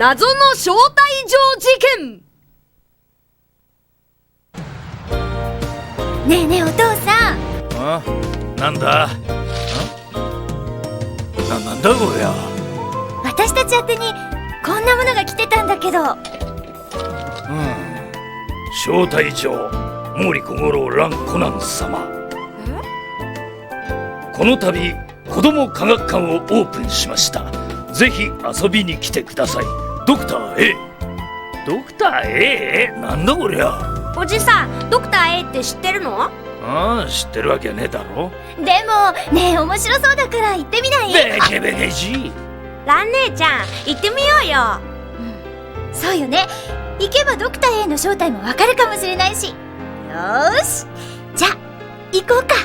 謎の招待状事件。ねえねえお父さん。あ、なんだなんだこりゃ。私たち宛てにこんなものが来てたんだけど。招待状、毛利小五郎蘭コナン様。この度子ども科学館をオープンしました。ぜひ遊びに来てください。ドクター A。 ドクター A？ なんだこりゃ。おじさん、ドクター A って知ってるの？ああ、知ってるわけねえだろ。でもねえ、面白そうだから行ってみない？ベケベケじ。蘭姉ちゃん、行ってみようよ。そうよね。行けばドクター A の正体もわかるかもしれないし。よーし、じゃあ行こうか。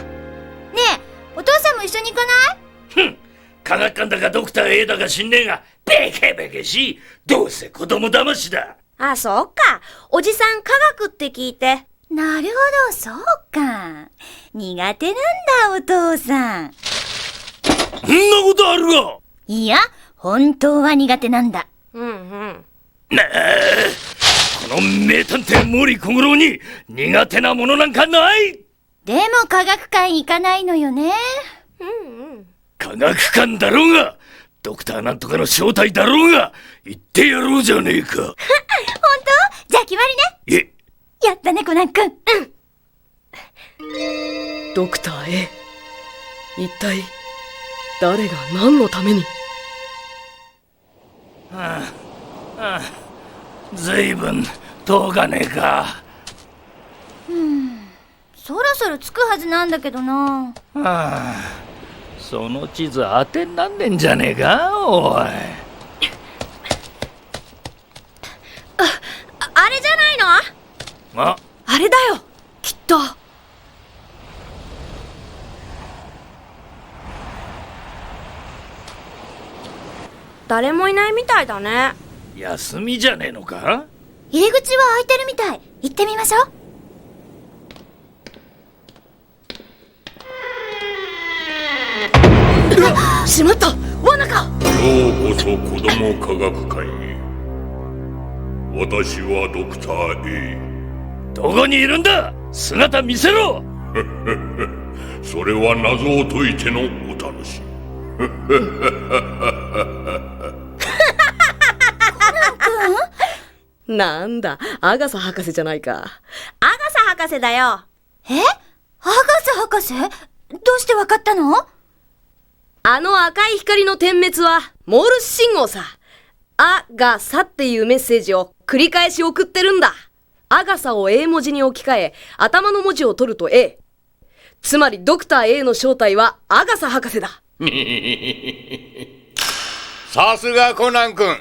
ねえ、お父さんも一緒に行かない？科学館だかドクター A だか知んねえが、ベケベケし。どうせ子供騙しだ。あ、そうか。おじさん科学って聞いて。なるほど、そうか。苦手なんだお父さん。そんなことあるか。いや、本当は苦手なんだ。この名探偵毛利小五郎に苦手なものなんかない。でも科学館行かないのよね。科学館だろうが、ドクターなんとかの正体だろうが、言ってやろうじゃねえか。本当？じゃあ決まりね。やったね、コナン君。ドクター A、 一体誰が何のために？ずいぶん遠かねえか。そろそろ着くはずなんだけどな。その地図当てになんねえんじゃねえか、おい。あれじゃないの？あれだよ、きっと。誰もいないみたいだね。休みじゃねえのか。入り口は開いてるみたい。行ってみましょう。しまった、罠か。ようこそ子ども科学館へ。私はドクター A。 どこにいるんだ。姿見せろ。それは謎を解いてのお楽しみ。なんだ、アガサ博士じゃないか。アガサ博士だよ。アガサ博士？どうしてわかったの？あの赤い光の点滅はモールス信号さ。アガサっていうメッセージを繰り返し送ってるんだ。アガサを A 文字に置き換え、頭の文字を取ると A。つまりドクター A の正体はアガサ博士だ。さすがコナン君。よ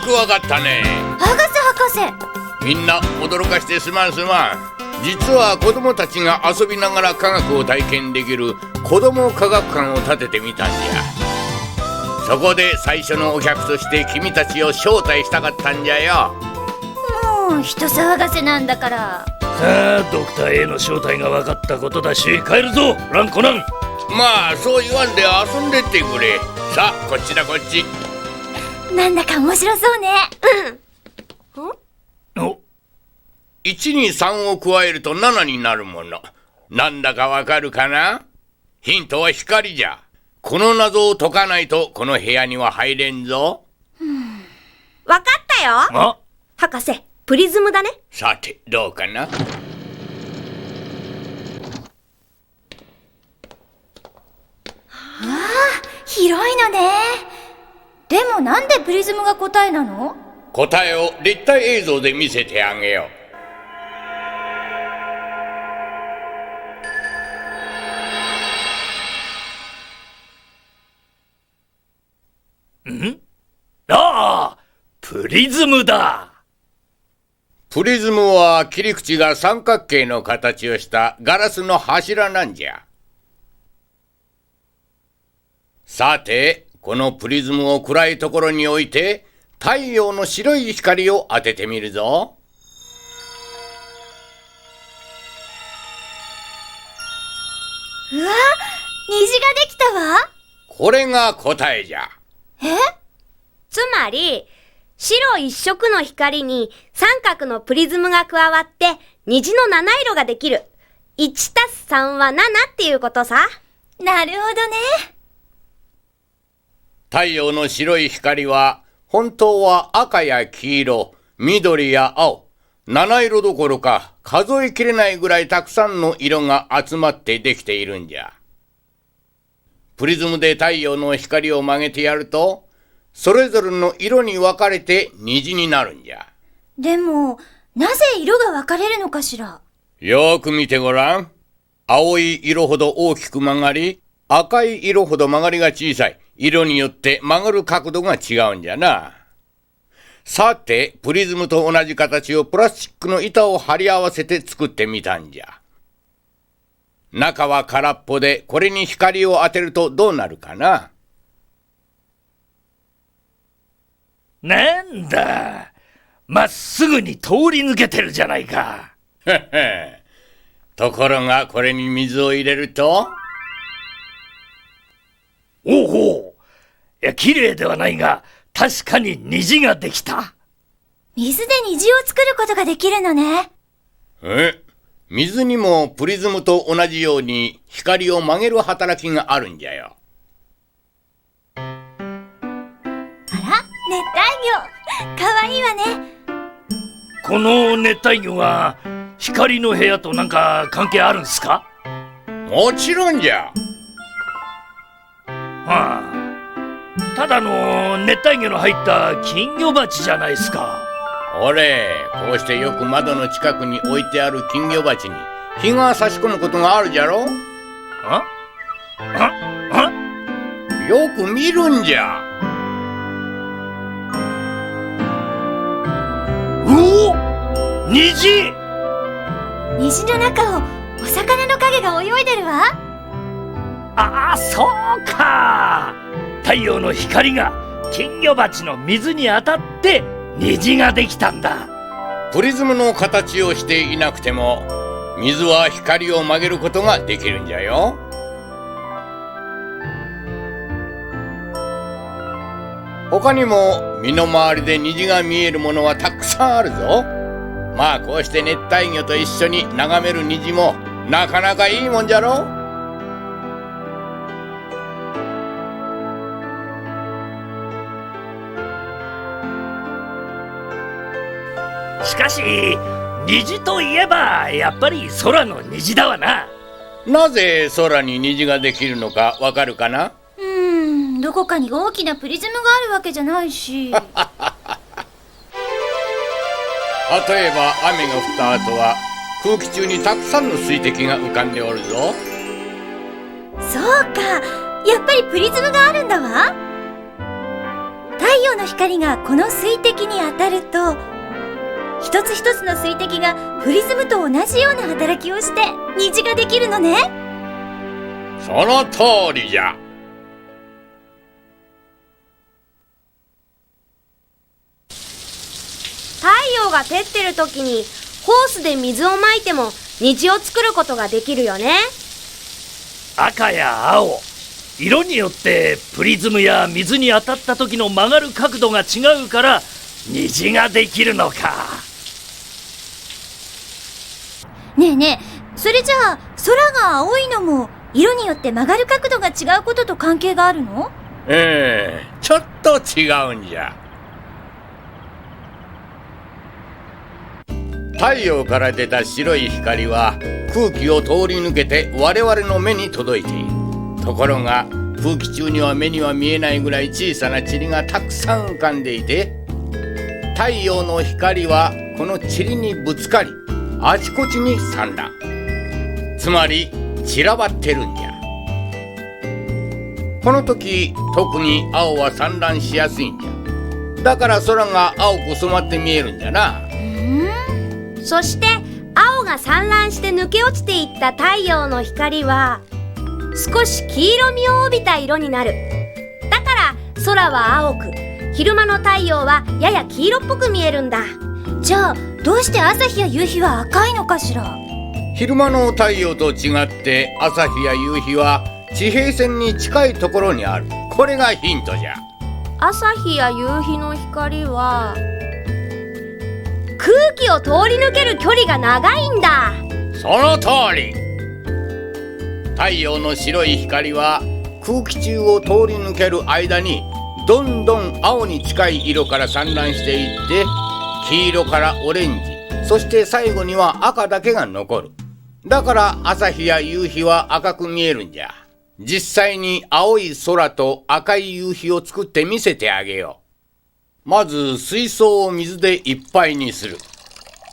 ーくわかったね。アガサ博士。みんな驚かしてすまんすまん。実は子供たちが遊びながら科学を体験できる子供科学館を建ててみたんじゃ。そこで最初のお客として君たちを招待したかったんじゃよ。もう人騒がせなんだから。さあ、ドクター A の正体が分かったことだし、帰るぞランコナン。まあそう言わんで遊んでってくれ。さあこっちだこっち。なんだか面白そうね。1に3を加えると7になるもの。なんだかわかるかな？ヒントは光じゃ。この謎を解かないとこの部屋には入れんぞ。わかったよ。博士、プリズムだね。さてどうかな。広いのね。でもなんでプリズムが答えなの？答えを立体映像で見せてあげよう。プリズムだ。プリズムは切り口が三角形の形をしたガラスの柱なんじゃ。さて、このプリズムを暗いところに置いて太陽の白い光を当ててみるぞ。うわ、虹ができたわ。これが答えじゃ。つまり、白一色の光に三角のプリズムが加わって虹の七色ができる。1+3は7っていうことさ。なるほどね。太陽の白い光は本当は赤や黄色、緑や青、七色どころか数えきれないぐらいたくさんの色が集まってできているんじゃ。プリズムで太陽の光を曲げてやると、それぞれの色に分かれて虹になるんじゃ。でも、なぜ色が分かれるのかしら。よーく見てごらん。青い色ほど大きく曲がり、赤い色ほど曲がりが小さい。色によって曲がる角度が違うんじゃな。さて、プリズムと同じ形をプラスチックの板を貼り合わせて作ってみたんじゃ。中は空っぽで、これに光を当てるとどうなるかな。なんだ、まっすぐに通り抜けてるじゃないか。ところがこれに水を入れると、おお、いや綺麗ではないが確かに虹ができた。水で虹を作ることができるのね。水にもプリズムと同じように光を曲げる働きがあるんじゃよ。あら、熱帯魚。かわいいわね。この熱帯魚が光の部屋となんか関係あるんすか？もちろんじゃ。はあ、ただの熱帯魚の入った金魚鉢じゃないですか。ほれ、こうしてよく窓の近くに置いてある金魚鉢に日が差し込むことがあるじゃろ。よく見るんじゃ。おお、虹！虹の中をお魚の影が泳いでるわ。ああ、そうか。太陽の光が金魚鉢の水に当たって虹ができたんだ。プリズムの形をしていなくても水は光を曲げることができるんじゃよ。他にも身の回りで虹が見えるものはたくさんあるぞ。まあこうして熱帯魚と一緒に眺める虹もなかなかいいもんじゃろ。しかし虹といえばやっぱり空の虹だわな。なぜ空に虹ができるのかわかるかな？どこかに大きなプリズムがあるわけじゃないし。例えば雨が降った後は空気中にたくさんの水滴が浮かんでおるぞ。そうか、やっぱりプリズムがあるんだわ。太陽の光がこの水滴に当たると、一つ一つの水滴がプリズムと同じような働きをして虹ができるのね。その通りじゃ。太陽が照ってる時にホースで水をまいても虹を作ることができるよね。赤や青、色によってプリズムや水に当たった時の曲がる角度が違うから虹ができるのか。ねえねえ、それじゃあ空が青いのも色によって曲がる角度が違うことと関係があるの？ちょっと違うんじゃ。太陽から出た白い光は空気を通り抜けて我々の目に届いている。ところが空気中には目には見えないぐらい小さな塵がたくさん浮かんでいて、太陽の光はこの塵にぶつかりあちこちに散乱、つまり散らばってるんじゃ。この時特に青は散乱しやすいんじゃ。だから空が青く染まって見えるんじゃな。そして青が散乱して抜け落ちていった太陽の光は少し黄色みを帯びた色になる。だから空は青く、昼間の太陽はやや黄色っぽく見えるんだ。じゃあどうして朝日や夕日は赤いのかしら？昼間の太陽と違って朝日や夕日は地平線に近いところにある。これがヒントじゃ。朝日や夕日の光は空気を通り抜ける距離が長いんだ。その通り。太陽の白い光は空気中を通り抜ける間にどんどん青に近い色から散乱していって、黄色からオレンジ、そして最後には赤だけが残る。だから朝日や夕日は赤く見えるんじゃ。実際に青い空と赤い夕日を作って見せてあげよう。まず水槽を水でいっぱいにする。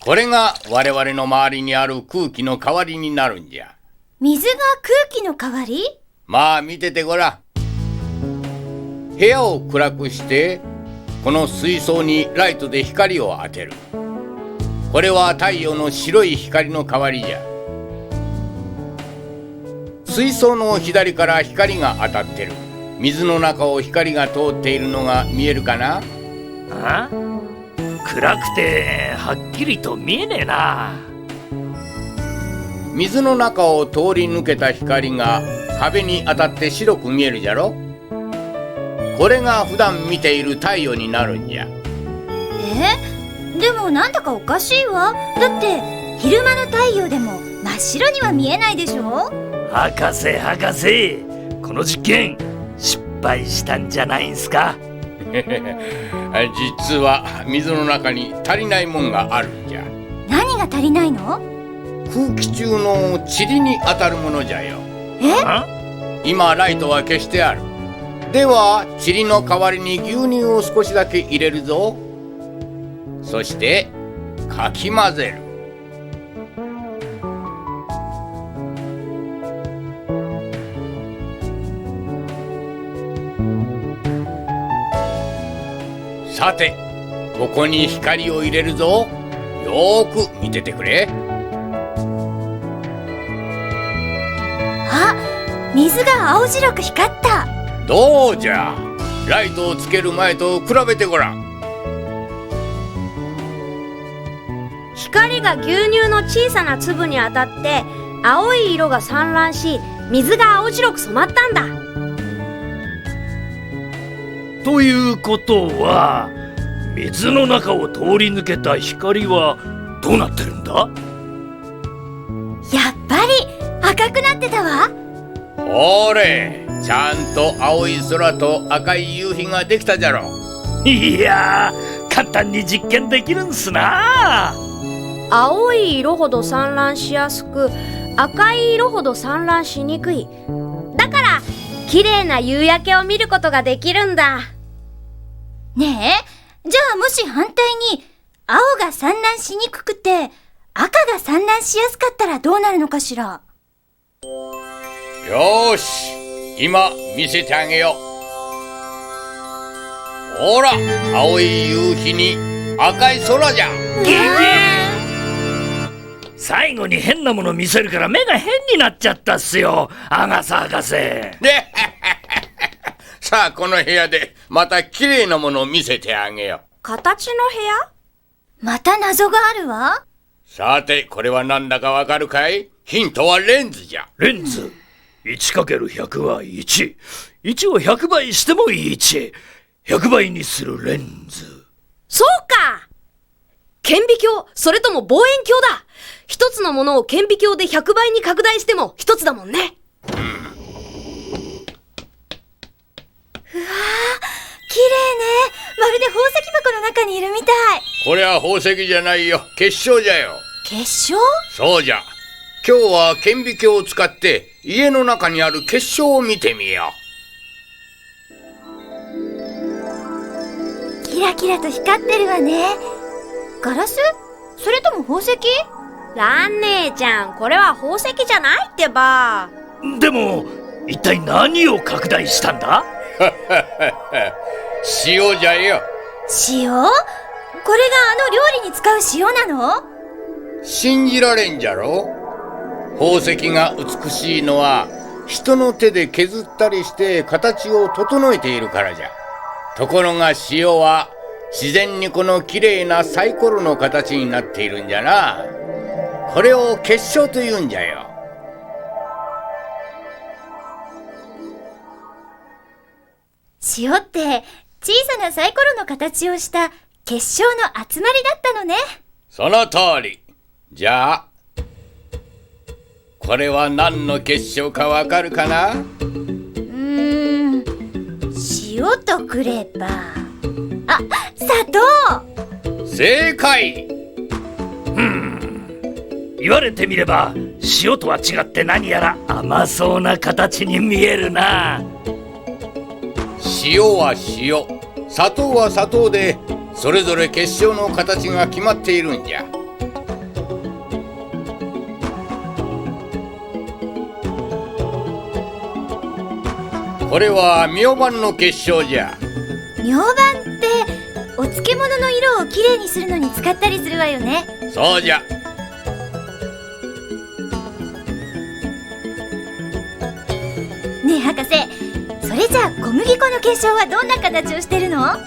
これが我々の周りにある空気の代わりになるんじゃ。水が空気の代わり？まあ見ててごらん。部屋を暗くしてこの水槽にライトで光を当てる。これは太陽の白い光の代わりじゃ。水槽の左から光が当たってる。水の中を光が通っているのが見えるかな？あ？暗くてはっきりと見えねえな。水の中を通り抜けた光が壁に当たって白く見えるじゃろ。これが普段見ている太陽になるんじゃ。でもなんだかおかしいわ。だって昼間の太陽でも真っ白には見えないでしょ。博士、この実験失敗したんじゃないんすか？実は水の中に足りないもんがあるんじゃ。何が足りないの？空気中の塵に当たるものじゃよ。今ライトは消してある。では塵の代わりに牛乳を少しだけ入れるぞ。そしてかき混ぜる。さてここに光を入れるぞ。よーく見ててくれ。あ、水が青白く光った。どうじゃ。ライトをつける前と比べてごらん。光が牛乳の小さな粒に当たって青い色が散乱し、水が青白く染まったんだ。ということは水の中を通り抜けた光はどうなってるんだ？やっぱり赤くなってたわ。ほれ、ちゃんと青い空と赤い夕日ができたじゃろ。いやー、簡単に実験できるんすな。青い色ほど散乱しやすく、赤い色ほど散乱しにくい。だから綺麗な夕焼けを見ることができるんだ。ねえ、じゃあもし反対に青が散乱しにくくて赤が散乱しやすかったらどうなるのかしら。よーし、今見せてあげよう。ほら、青い夕日に赤い空じゃ。最後に変なもの見せるから目が変になっちゃったっすよ、アガサ博士。でさあこの部屋でまた綺麗なものを見せてあげよう。形の部屋？また謎があるわ。さてこれは何だかわかるかい？ヒントはレンズじゃ。レンズ 1×100 は1。1を100倍しても1。100倍にするレンズ。そうか！顕微鏡、それとも望遠鏡だ。一つのものを顕微鏡で100倍に拡大しても一つだもんね。うわー、綺麗ね。まるで宝石箱の中にいるみたい。これは宝石じゃないよ、結晶じゃよ。結晶？そうじゃ。今日は顕微鏡を使って家の中にある結晶を見てみよう。キラキラと光ってるわね。ガラス？それとも宝石？ラン姉ちゃん、これは宝石じゃないってば。でも一体何を拡大したんだ？塩じゃよ。塩？これがあの料理に使う塩なの？信じられんじゃろ。宝石が美しいのは人の手で削ったりして形を整えているからじゃ。ところが塩は自然にこの綺麗なサイコロの形になっているんじゃな。これを結晶というんじゃよ。塩って小さなサイコロの形をした結晶の集まりだったのね。その通り。じゃあこれは何の結晶かわかるかな？塩とくれば、あ、砂糖。正解。言われてみれば塩とは違って何やら甘そうな形に見えるな。塩は塩、砂糖は砂糖で、それぞれ結晶の形が決まっているんじゃ。これは明晩の結晶じゃ。明晩ってお漬物の色をきれいにするのに使ったりするわよね。そうじゃ。ねえ博士、それじゃあ小麦粉の結晶はどんな形をしてるの？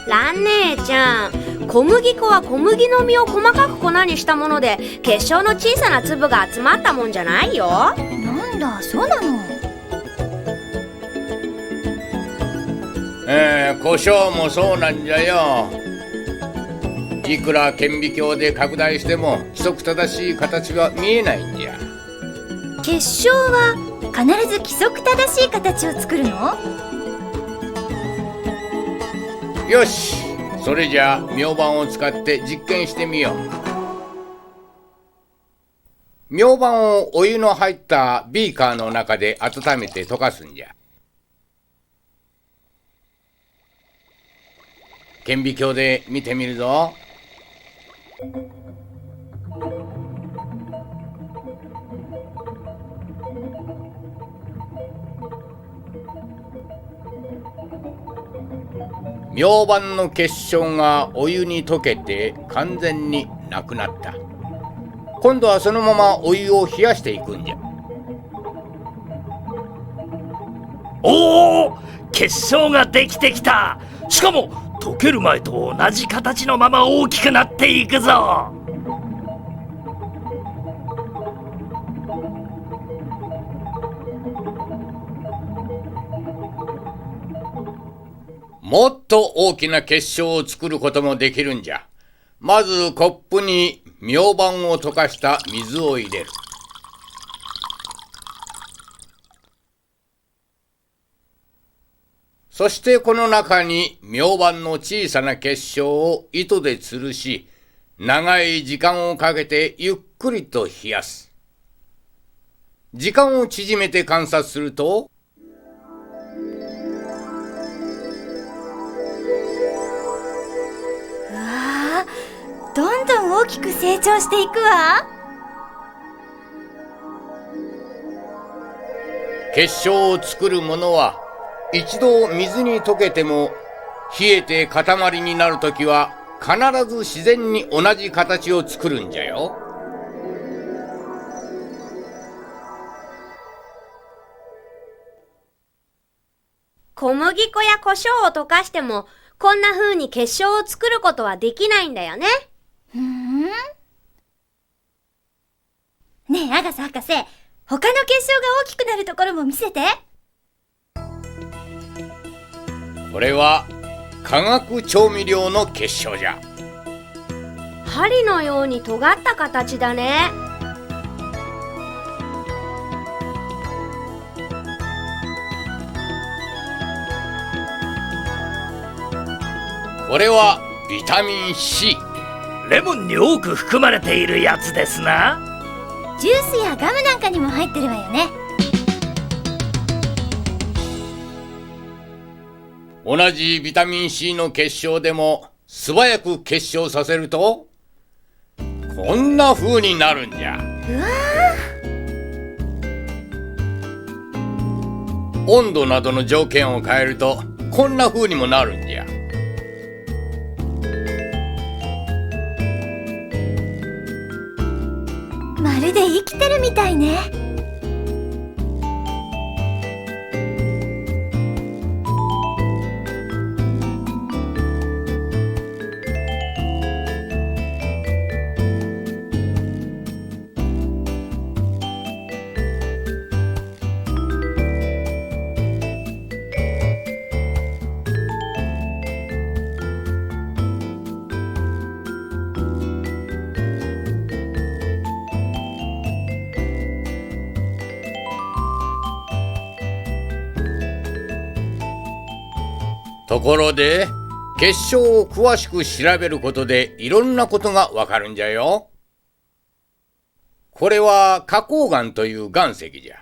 蘭姉ちゃん、小麦粉は小麦の実を細かく粉にしたもので、結晶の小さな粒が集まったもんじゃないよ。なんだ、そうなの。胡椒もそうなんじゃよ。いくら顕微鏡で拡大しても規則正しい形は見えないんじゃ。結晶は必ず規則正しい形を作るの？よし、それじゃあ明晩を使って実験してみよう。明晩をお湯の入ったビーカーの中で温めて溶かすんじゃ。顕微鏡で見てみるぞ。明晩の結晶がお湯に溶けて完全になくなった。今度はそのままお湯を冷やしていくんじゃ。おお、結晶ができてきた。しかも溶ける前と同じ形のまま大きくなっていくぞ。もっと大きな結晶を作ることもできるんじゃ。まずコップに明晩を溶かした水を入れる。そしてこの中に明晩の小さな結晶を糸で吊るし、長い時間をかけてゆっくりと冷やす。時間を縮めて観察すると、うわー、どんどん大きく成長していくわ。結晶を作るものは一度水に溶けても冷えて塊になるときは必ず自然に同じ形を作るんじゃよ。小麦粉や胡椒を溶かしてもこんな風に結晶を作ることはできないんだよね。ねえアガサ博士、他の結晶が大きくなるところも見せて。これは化学調味料の結晶じゃ。針のように尖った形だね。これはビタミン C。 レモンに多く含まれているやつですな。ジュースやガムなんかにも入ってるわよね。同じビタミン C の結晶でも素早く結晶させるとこんな風になるんじゃ。温度などの条件を変えるとこんな風にもなるんじゃ。まるで生きてるみたいね。ところで結晶を詳しく調べることでいろんなことがわかるんじゃよ。これは花崗岩という岩石じゃ。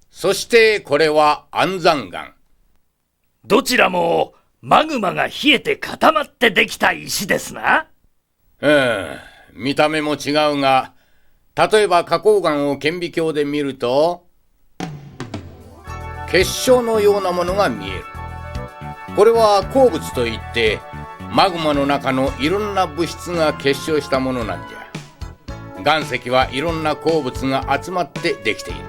そしてこれは安山岩。どちらもマグマが冷えて固まってできた石ですな。見た目も違うが、例えば花崗岩を顕微鏡で見ると結晶のようなものが見える。これは鉱物といってマグマの中のいろんな物質が結晶したものなんじゃ。岩石はいろんな鉱物が集まってできている。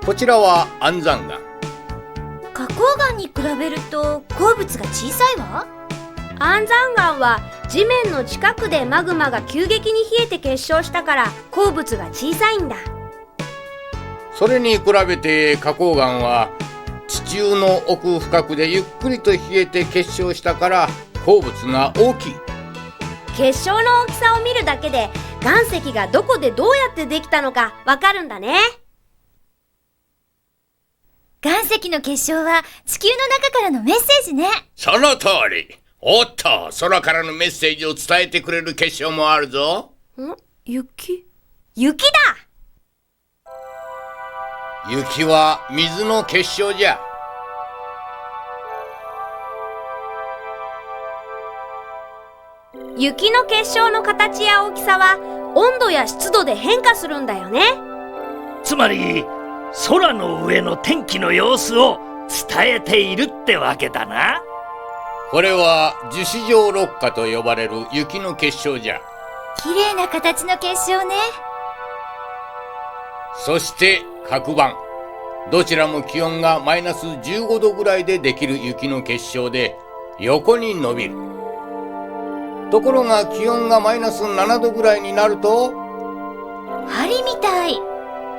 こちらは安山岩。花崗岩に比べると鉱物が小さいわ。安山岩は地面の近くでマグマが急激に冷えて結晶したから鉱物が小さいんだ。それに比べて花崗岩は地中の奥深くでゆっくりと冷えて結晶したから鉱物が大きい。結晶の大きさを見るだけで岩石がどこでどうやってできたのかわかるんだね。岩石の結晶は地球の中からのメッセージね。その通り。おっと、空からのメッセージを伝えてくれる結晶もあるぞ。雪だ。雪は水の結晶じゃ。雪の結晶の形や大きさは温度や湿度で変化するんだよね。つまり空の上の天気の様子を伝えているってわけだな。これは樹脂状六花と呼ばれる雪の結晶じゃ。綺麗な形の結晶ね。そして角板。どちらも気温がマイナス15度ぐらいでできる雪の結晶で横に伸びる。ところが気温がマイナス7度ぐらいになると針みたい。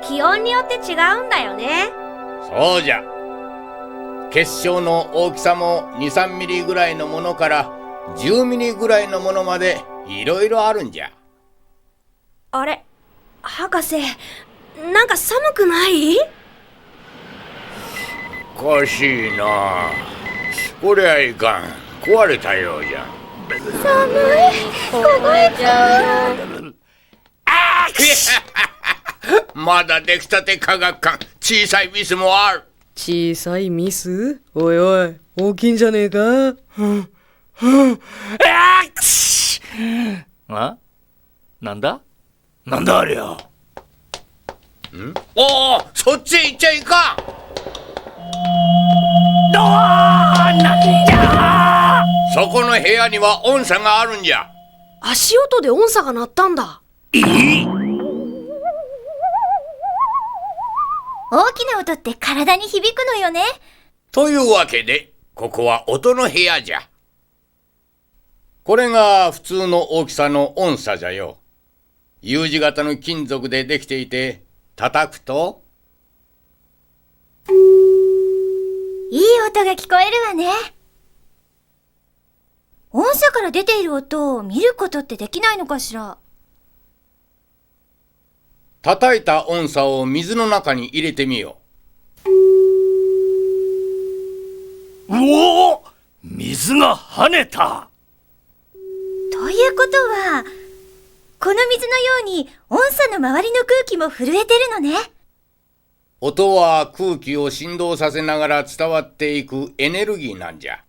気温によって違うんだよね。そうじゃ。結晶の大きさも 2,3 ミリぐらいのものから10ミリぐらいのものまでいろいろあるんじゃ。あれ、博士、なんか寒くない？おかしいな。こりゃいかん。壊れたようじゃ。寒い。凍えちゃう。まだ出来たて科学館。小さいミスもある。小さいミス？おいおい、大きいんじゃねえか？あ？なんだありゃ。おお、そっちへ行っちゃいかん。なんじゃ。そこの部屋には音叉があるんじゃ。足音で音叉が鳴ったんだ。大きな音って体に響くのよね。というわけでここは音の部屋じゃ。これが普通の大きさの音叉じゃよ。U 字型の金属でできていて、叩くといい音が聞こえるわね。音叉から出ている音を見ることってできないのかしら。叩いた音叉を水の中に入れてみよう。おお、水が跳ねた。ということは、この水のように音叉の周りの空気も震えてるのね。音は空気を振動させながら伝わっていくエネルギーなんじゃ。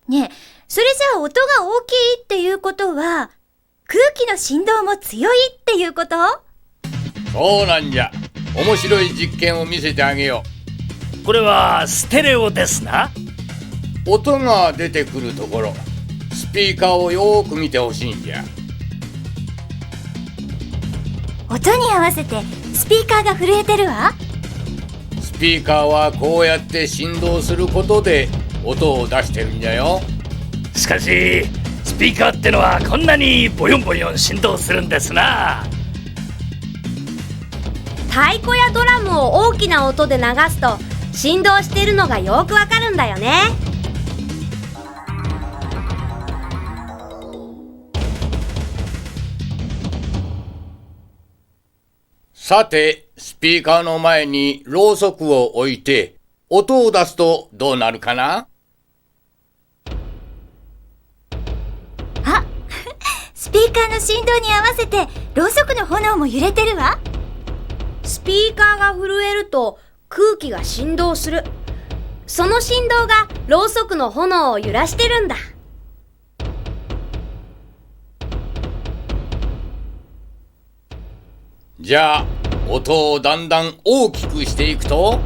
ねえ、それじゃあ音が大きいっていうことは、空気の振動も強いっていうこと？そうなんじゃ。面白い実験を見せてあげよこれはステレオですな。う。音が出てくるところ、スピーカーをよーく見てほしいんじゃ。音に合わせてスピーカーが震えてるわ。スピーカーはこうやって振動することで音を出してるんじゃよ。しかしスピーカーってのはこんなにボヨンボヨン振動するんですな。太鼓やドラムを大きな音で流すと振動してるのがよくわかるんだよね。さて、スピーカーの前にろうそくを置いて、音を出すとどうなるかな？あ、スピーカーの振動に合わせてろうそくの炎も揺れてるわ。スピーカーが震えると空気が振動する。その振動がろうそくの炎を揺らしてるんだ。じゃあ、音をだんだん大きくしていくと、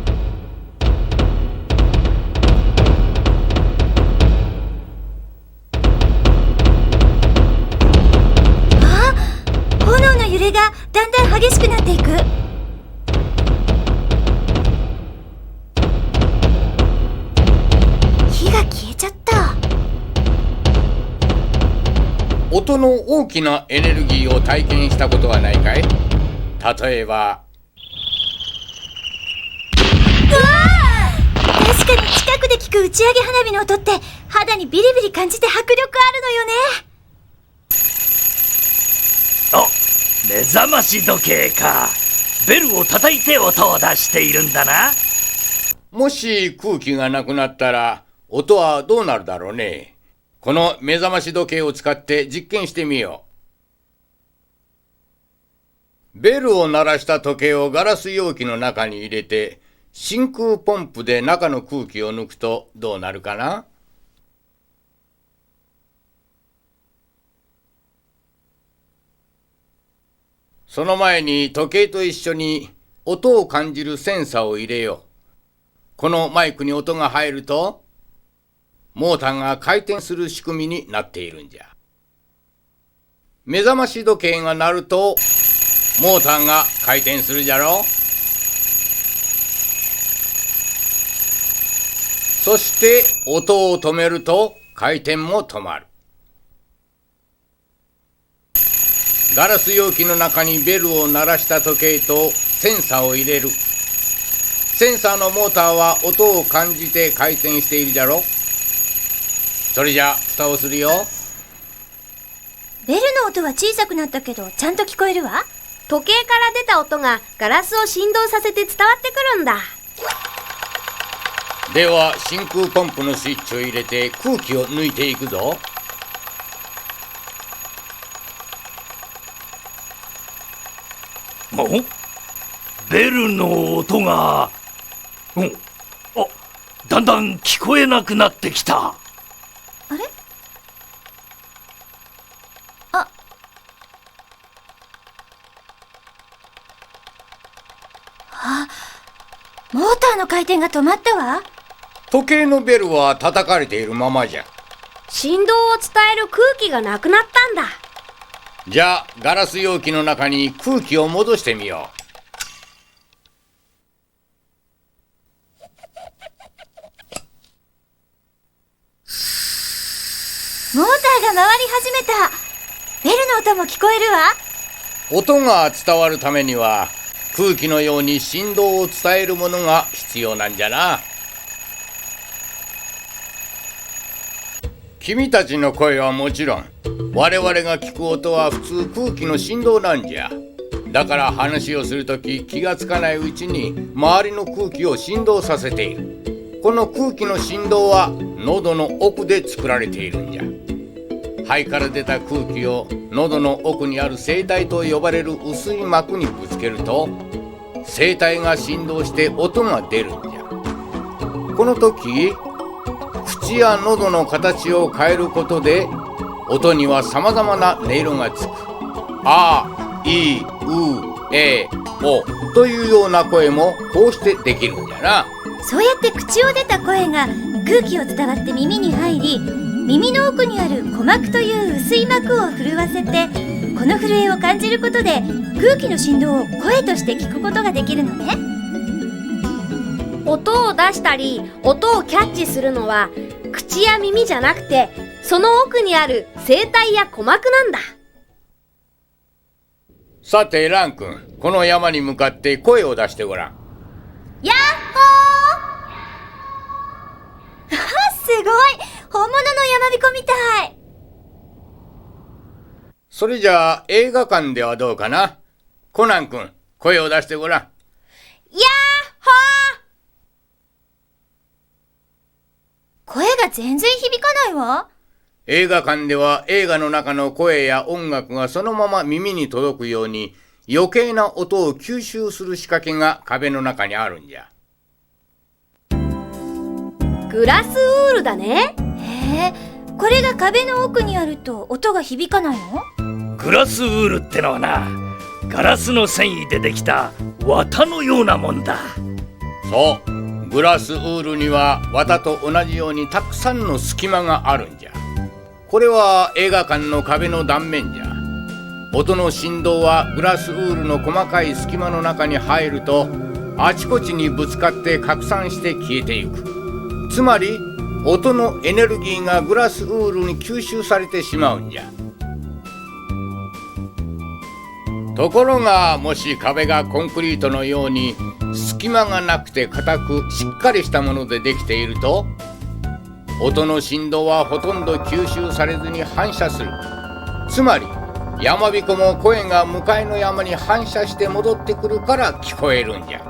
炎の揺れがだんだん激しくなっていく。火が消えちゃった。音の大きなエネルギーを体験したことはないかい？例えば、確かに近くで聞く打ち上げ花火の音って肌にビリビリ感じて迫力あるのよね。お、目覚まし時計か。ベルを叩いて音を出しているんだな。もし空気がなくなったら音はどうなるだろうね。この目覚まし時計を使って実験してみよう。ベルを鳴らした時計をガラス容器の中に入れて、真空ポンプで中の空気を抜くとどうなるかな？その前に時計と一緒に音を感じるセンサーを入れよう。このマイクに音が入ると、モーターが回転する仕組みになっているんじゃ。目覚まし時計が鳴ると、モーターが回転するじゃろ。そして音を止めると回転も止まる。ガラス容器の中にベルを鳴らした時計とセンサーを入れる。センサーのモーターは音を感じて回転しているじゃろ。それじゃ蓋をするよ。ベルの音は小さくなったけどちゃんと聞こえるわ。時計から出た音がガラスを振動させて伝わってくるんだ。では真空ポンプのスイッチを入れて空気を抜いていくぞ。お、ベルの音が、だんだん聞こえなくなってきた。あれ？モーターの回転が止まったわ。時計のベルは叩かれているままじゃ。振動を伝える空気がなくなったんだ。じゃあガラス容器の中に空気を戻してみよモーターが回り始めた。ベルの音も聞こえるわ。う。音が伝わるためには空気のように振動を伝えるものが必要なんじゃな。君たちの声はもちろん、我々が聞く音は普通空気の振動なんじゃ。だから話をするとき気がつかないうちに周りの空気を振動させている。この空気の振動は喉の奥で作られているんじゃ。肺から出た空気を喉の奥にある声帯と呼ばれる薄い膜にぶつけると、声帯が振動して音が出るんじゃ。この時、口や喉の形を変えることで音には様々な音色がつく。あ、い、う、え、おというような声もこうしてできるんじゃな。そうやって口を出た声が空気を伝わって耳に入り、耳の奥にある鼓膜という薄い膜を震わせて、この震えを感じることで空気の振動を声として聞くことができるのね。音を出したり音をキャッチするのは口や耳じゃなくて、その奥にある声帯や鼓膜なんだ。さてラン君、この山に向かって声を出してごらん。ヤッホーすごい、本物の山彦みたい。それじゃあ映画館ではどうかな。コナン君、声を出してごらん。やっほー。声が全然響かないわ。映画館では映画の中の声や音楽がそのまま耳に届くように余計な音を吸収する仕掛けが壁の中にあるんじゃ。グラスウールだね。へえ、これが壁の奥にあると音が響かないの？グラスウールってのはな、ガラスの繊維でできた綿のようなもんだ。そう、グラスウールには綿と同じようにたくさんの隙間があるんじゃ。これは映画館の壁の断面じゃ。音の振動はグラスウールの細かい隙間の中に入るとあちこちにぶつかって拡散して消えていく。つまり音のエネルギーがグラスウールに吸収されてしまうんじゃ。ところがもし壁がコンクリートのように隙間がなくて硬くしっかりしたものでできていると音の振動はほとんど吸収されずに反射する。つまり山彦も声が向かいの山に反射して戻ってくるから聞こえるんじゃ。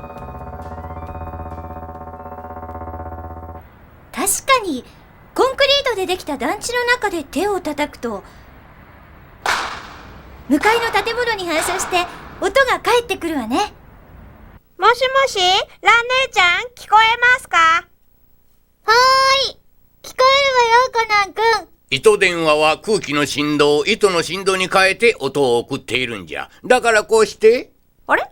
確かにコンクリートでできた団地の中で手を叩くと向かいの建物に反射して音が返ってくるわね。もしもし、蘭姉ちゃん、聞こえますか？はーい、聞こえるわよ、コナン君。糸電話は空気の振動を糸の振動に変えて音を送っているんじゃ。だからこうしてあれ？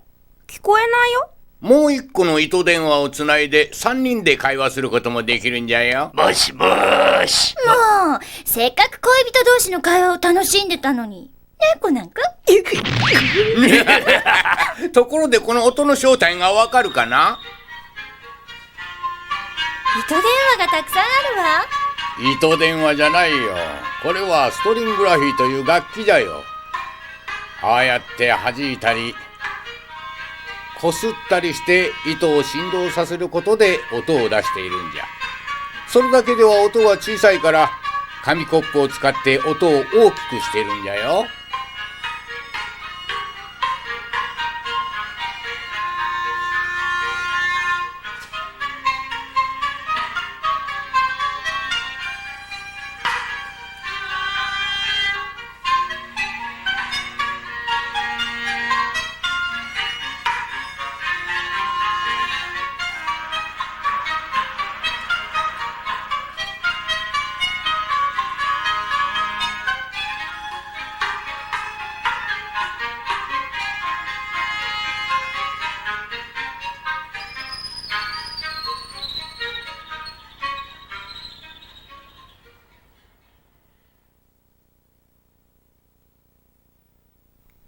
聞こえないよ。もう一個の糸電話をつないで3人で会話することもできるんじゃよ。もしもーし。もう、せっかく恋人同士の会話を楽しんでたのに。ね、コナン君。ところでこの音の正体がわかるかな？糸電話がたくさんあるわ。糸電話じゃないよ。これはストリングラフィーという楽器じゃよ。ああやって弾いたりこすったりして糸を振動させることで音を出しているんじゃ。それだけでは音は小さいから紙コップを使って音を大きくしているんじゃよ。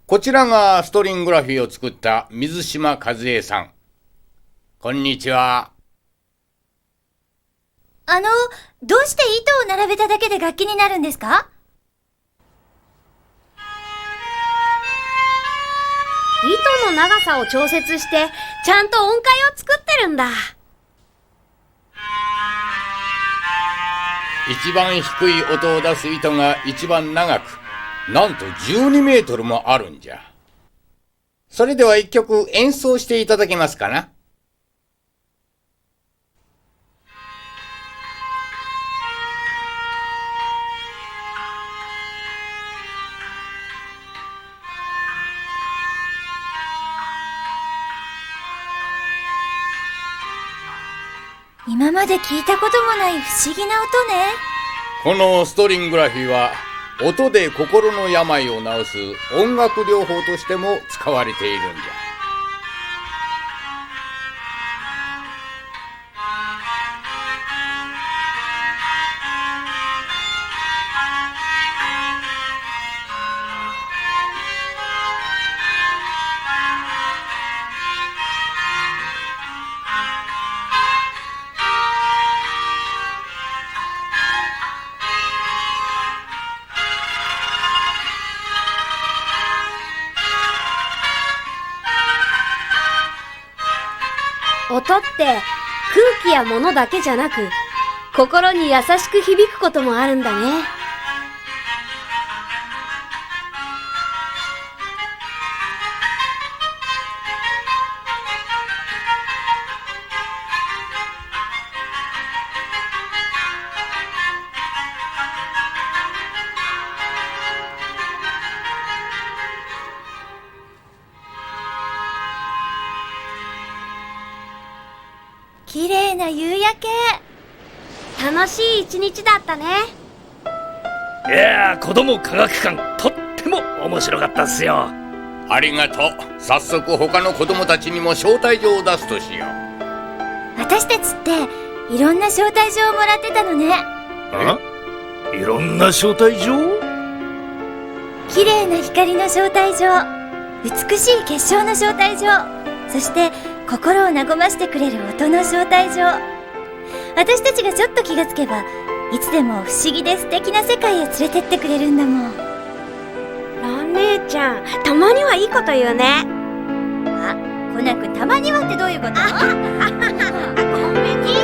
こちらがストリングラフィーを作った水島和恵さん。こんにちは。どうして糸を並べただけで楽器になるんですか？糸の長さを調節してちゃんと音階を作ってるんだ。一番低い音を出す糸が一番長く、なんと12メートルもあるんじゃ。それでは一曲演奏していただけますかな？今まで聞いたこともない不思議な音ね。このストリングラフィーは音で心の病を治す音楽療法としても使われているんじゃ。音って空気や物だけじゃなく心に優しく響くこともあるんだね。綺麗な夕焼け。楽しい一日だったね。いやー、子供科学館とっても面白かったっすよ。ありがとう。早速他の子供たちにも招待状を出すとしよう。私たちっていろんな招待状をもらってたのね。いろんな招待状？綺麗な光の招待状、美しい結晶の招待状、そして心を和ましてくれる音の招待状。私たちがちょっと気がつけば、いつでも不思議で素敵な世界へ連れてってくれるんだもん。ラン姉ちゃん、たまにはいいこと言うね。あ、コナ君、たまにはってどういうこと？ごめんね。